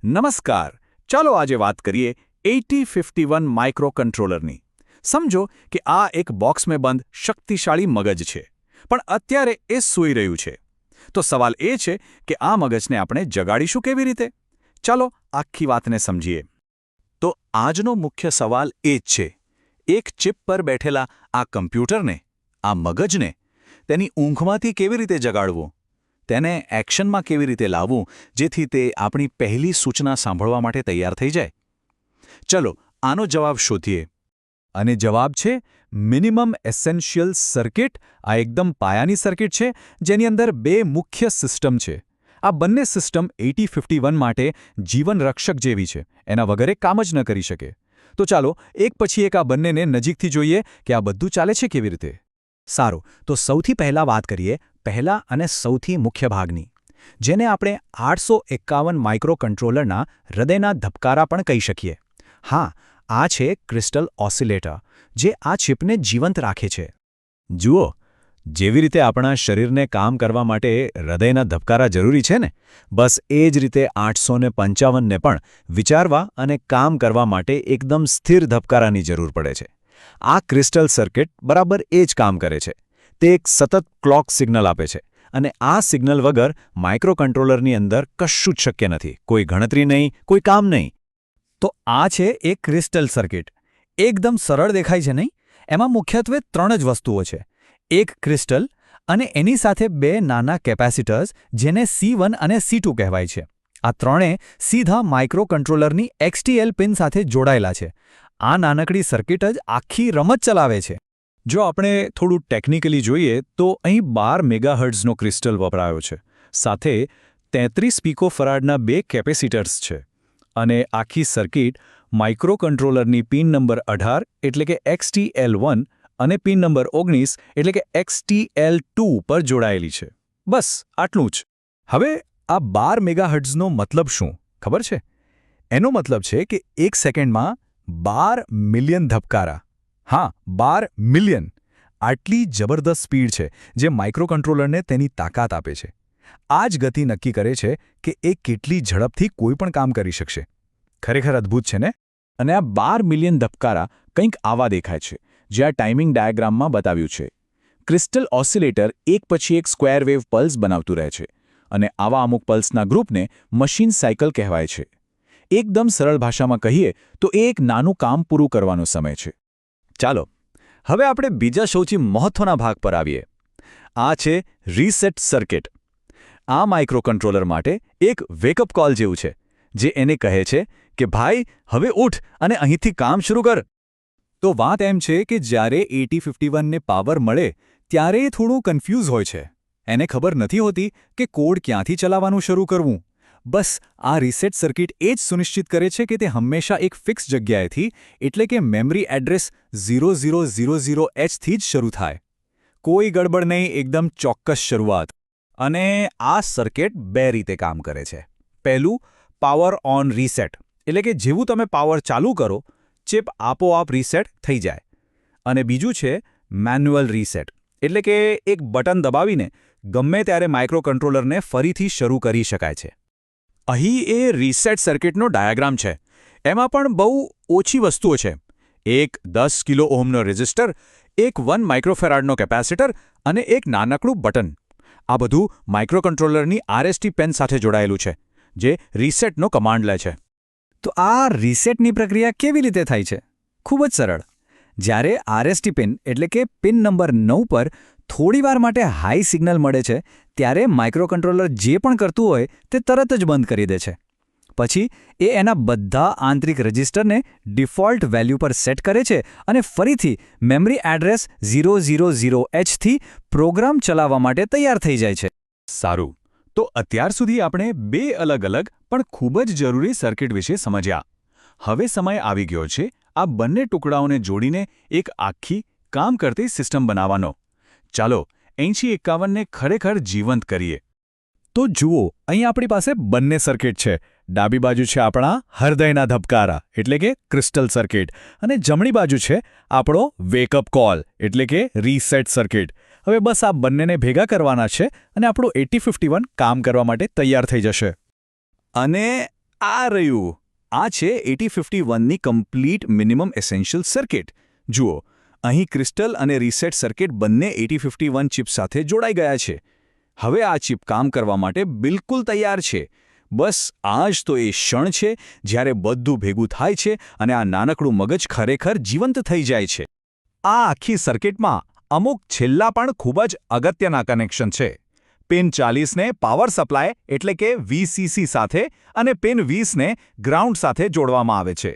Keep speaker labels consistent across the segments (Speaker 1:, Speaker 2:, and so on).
Speaker 1: નમસ્કાર. ચાલો આજે વાત કરીએ 8051 માઇક્રો કંટ્રોલરની. સમજો કે આ એક બોક્સમાં બંધ શક્તિશાળી મગજ છે, પણ અત્યારે એ સૂઈ રહ્યું છે. તો સવાલ એ છે કે આ મગજને આપણે જગાડીશું કેવી રીતે? ચાલો આખી વાતને સમજીએ. તો આજનો મુખ્ય સવાલ એ જ છે. એક ચિપ પર બેઠેલા આ કમ્પ્યુટરને, આ મગજને, તેની ઊંઘમાંથી કેવી રીતે જગાડવું? તેને એક્શનમાં કેવી રીતે લાવવું જેથી તે આપણી પહેલી સૂચના સાંભળવા માટે તૈયાર થઈ જાય? ચલો આનો જવાબ શોધીએ. અને જવાબ છે મિનિમમ એસેન્શિયલ સર્કિટ. આ એકદમ પાયાની સર્કિટ છે જેની અંદર બે મુખ્ય સિસ્ટમ છે. આ બંને સિસ્ટમ 8051 માટે જીવન રક્ષક જેવી છે. એના વગર એ કામ જ ન કરી શકે. તો ચાલો એક પછી એક આ બંનેને નજીકથી જોઈએ કે આ બધું ચાલે છે કેવી રીતે. સારું, તો સૌથી પહેલાં વાત કરીએ પહેલા અને સૌથી મુખ્ય ભાગની, જેને આપણે 851 માઇક્રો કંટ્રોલરના હૃદયના ધબકારા પણ કહી શકીએ. હા, આ છે ક્રિસ્ટલ ઓસિલેટર, જે આ ચિપને જીવંત રાખે છે. જુઓ, જેવી રીતે આપણા શરીરને કામ કરવા માટે હૃદયના ધબકારા જરૂરી છે ને, બસ એ જ રીતે 855ને પણ વિચારવા અને કામ કરવા માટે એકદમ સ્થિર ધબકારાની જરૂર પડે છે. આ ક્રિસ્ટલ સર્કિટ બરાબર એ જ કામ કરે છે. તે એક સતત ક્લોક સિગ્નલ આપે છે, અને આ સિગ્નલ વગર માઇક્રોકન્ટ્રોલરની અંદર કશું જ શક્ય નથી. કોઈ ગણતરી નહીં, કોઈ કામ નહીં.
Speaker 2: તો આ છે એક ક્રિસ્ટલ સર્કિટ. એકદમ સરળ દેખાય છે નહીં? એમાં મુખ્યત્વે 3 જ વસ્તુઓ છે. એક ક્રિસ્ટલ અને એની સાથે 2 નાના કેપેસિટર્સ, જેને C1 અને C2 કહેવાય છે. આ ત્રણે સીધા માઇક્રોકન્ટ્રોલરની XTL પિન સાથે જોડાયેલા છે. આ નાનકડી સર્કિટ જ આખી રમત ચલાવે છે.
Speaker 1: જો આપણે થોડું ટેકનિકલી જોઈએ તો અહીં 12 મેગાહર્ટ્ઝનો ક્રિસ્ટલ વપરાયો છે. સાથે 33 પીકોફરાડના 2 કેપેસિટર્સ છે. અને આખી સર્કિટ માઇક્રોકન્ટ્રોલરની પિન નંબર 18 એટલે કે XTL1 અને પિન નંબર 19 એટલે કે XTL2 પર જોડાયેલી છે. બસ આટલું જ. હવે આ 12 મેગાહર્ટ્ઝનો મતલબ શું ખબર છે? એનો મતલબ છે કે એક સેકન્ડમાં 12 મિલિયન ધબકારા. હા, 12 મિલિયન. આટલી જબરદસ્ત સ્પીડ છે જે માઇક્રોકન્ટ્રોલરને તેની તાકાત આપે છે. આ જ ગતિ નક્કી કરે છે કે એ કેટલી ઝડપથી કોઈ પણ કામ કરી શકશે. ખરેખર અદ્ભુત છે ને? અને આ 12 મિલિયન ધબકારા કંઈક આવા દેખાય છે, જે આ ટાઈમિંગ ડાયાગ્રામમાં બતાવ્યું છે. ક્રિસ્ટલ ઓસિલેટર એક પછી એક સ્ક્વેર વેવ પલ્સ બનાવતું રહે છે, અને આવા અમુક પલ્સના ગ્રુપને મશીન સાયકલ કહેવાય છે. એકદમ સરળ ભાષામાં કહીએ તો એ એક નાનું કામ પૂરું કરવાનો સમય છે. ચાલો હવે આપણે બીજા સૌથી મહત્વના ભાગ પર આવીએ. આ છે રીસેટ સર્કિટ. આ માઇક્રોકન્ટ્રોલર માટે એક વેકઅપ કોલ જેવું છે, જે એને કહે છે કે ભાઈ હવે ઉઠ અને અહીંથી કામ શરૂ કર. તો વાત એમ છે કે જ્યારે 8051ને પાવર મળે ત્યારે એ થોડું કન્ફ્યુઝ હોય છે. એને ખબર નથી હોતી કે કોડ ક્યાંથી ચલાવવાનું શરૂ કરવું. બસ આ રીસેટ સર્કિટ એ જ સુનિશ્ચિત કરે છે કે તે હંમેશા એક ફિક્સ જગ્યાએથી, એટલે કે મેમરી એડ્રેસ 0000H થી જ શરૂ થાય. કોઈ ગડબડ નહીં, એકદમ ચોક્કસ શરૂઆત. અને આ સર્કિટ 2 રીતે કામ કરે છે. પહેલું, પાવર ઓન રીસેટ, એટલે કે જેવું તમે પાવર ચાલુ કરો, ચિપ આપોઆપ રીસેટ થઈ જાય. અને બીજું છે મેન્યુઅલ રીસેટ, એટલે કે એક બટન દબાવીને ગમે ત્યારે માઇક્રોકન્ટ્રોલરને ફરીથી શરૂ કરી શકાય છે. અહીં એ રીસેટ સર્કિટનો ડાયાગ્રામ છે. એમાં પણ બહુ ઓછી વસ્તુઓ છે. એક 10 કિલો ઓહમનો રેઝિસ્ટર, એક 1 માઇક્રોફેરાડનો કેપેસિટર અને એક નાનકડું બટન. આ બધું માઇક્રોકન્ટ્રોલરની RST પેન સાથે જોડાયેલું છે, જે રીસેટનો કમાન્ડ લે છે.
Speaker 2: તો આ રીસેટની પ્રક્રિયા કેવી રીતે થાય છે? ખૂબ જ સરળ. જ્યારે RST પિન એટલે કે પિન નંબર 9 પર થોડીવાર માટે હાઈ સિગ્નલ મળે છે, ત્યારે માઇક્રોકન્ટ્રોલર જે પણ કરતું હોય તે તરત જ બંધ કરી દે છે. પછી એ એના બધા આંતરિક રજિસ્ટરને ડિફોલ્ટ વેલ્યુ પર સેટ કરે છે અને ફરીથી મેમરી એડ્રેસ 000H થી પ્રોગ્રામ ચલાવવા માટે તૈયાર થઈ જાય છે.
Speaker 1: સારું, તો અત્યાર સુધી આપણે 2 અલગ-અલગ પણ ખૂબ જ જરૂરી સર્કિટ વિશે સમજ્યા. હવે સમય આવી ગયો છે આ બંને ટુકડાઓને જોડીને એક આખી કામ કરતી સિસ્ટમ બનાવવાનો. ચાલો 8051ને ખરેખર જીવંત કરીએ. તો જુઓ, અહીં આપણી પાસે બંને સર્કિટ છે. ડાબી બાજુ છે આપણા હૃદયના ધબકારા, એટલે કે ક્રિસ્ટલ સર્કિટ, અને જમણી બાજુ છે આપણો વેકઅપ કોલ, એટલે કે રીસેટ સર્કિટ. હવે બસ આ બંનેને ભેગા કરવાના છે અને આપણું 8051 કામ કરવા માટે તૈયાર થઈ જશે. અને આ રહ્યું. આ છે 8051ની કમ્પ્લીટ મિનિમમ એસેન્શિયલ સર્કિટ. જુઓ, અહીં ક્રિસ્ટલ અને રીસેટ સર્કિટ બંને 8051 ચિપ સાથે જોડાઈ ગયા છે. હવે આ ચિપ કામ કરવા માટે બિલકુલ તૈયાર છે. બસ આ જ તો એ ક્ષણ છે જ્યારે બધું ભેગું થાય છે અને આ નાનકડું મગજ ખરેખર જીવંત થઈ જાય છે. આ આખી સર્કિટમાં અમુક છેલ્લા પણ ખૂબ જ અગત્યના કનેક્શન છે. પિન 40ને પાવર સપ્લાય એટલે કે VCC સાથે અને પિન 20ને ગ્રાઉન્ડ સાથે જોડવામાં આવે છે.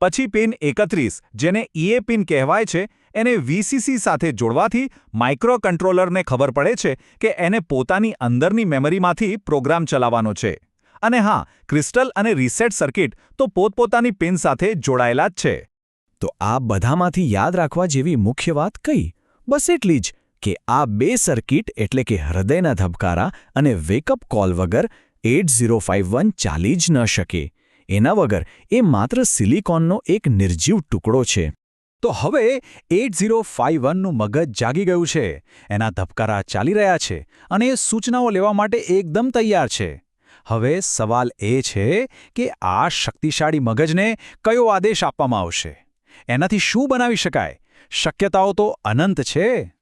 Speaker 1: પછી પિન 31 જેને EA પિન કહેવાય છે એને VCC સાથે જોડવાથી માઇક્રો કંટ્રોલરને ખબર પડે છે કે એને પોતાની અંદરની મેમરીમાંથી પ્રોગ્રામ ચલાવવાનો છે. અને હા, ક્રિસ્ટલ અને રીસેટ સર્કિટ તો પોતપોતાની પિન સાથે જોડાયેલા જ છે.
Speaker 2: તો આ બધામાંથી યાદ રાખવા જેવી મુખ્ય વાત કઈ? બસ એટલી જ કે આ બે સર્કિટ એટલે કે હૃદયના ધબકારા અને વેકઅપ કોલ વગર 8051 ચાલી જ ન શકે. એના વગર એ માત્ર સિલિકોનનો એક નિર્જીવ ટુકડો છે.
Speaker 1: તો હવે 8051નું મગજ જાગી ગયું છે, એના ધબકારા ચાલી રહ્યા છે અને એ સૂચનાઓ લેવા માટે એકદમ તૈયાર છે. હવે સવાલ એ છે કે આ શક્તિશાળી મગજને કયો આદેશ આપવામાં આવશે? એનાથી શું બનાવી શકાય? શક્યતાઓ તો અનંત છે.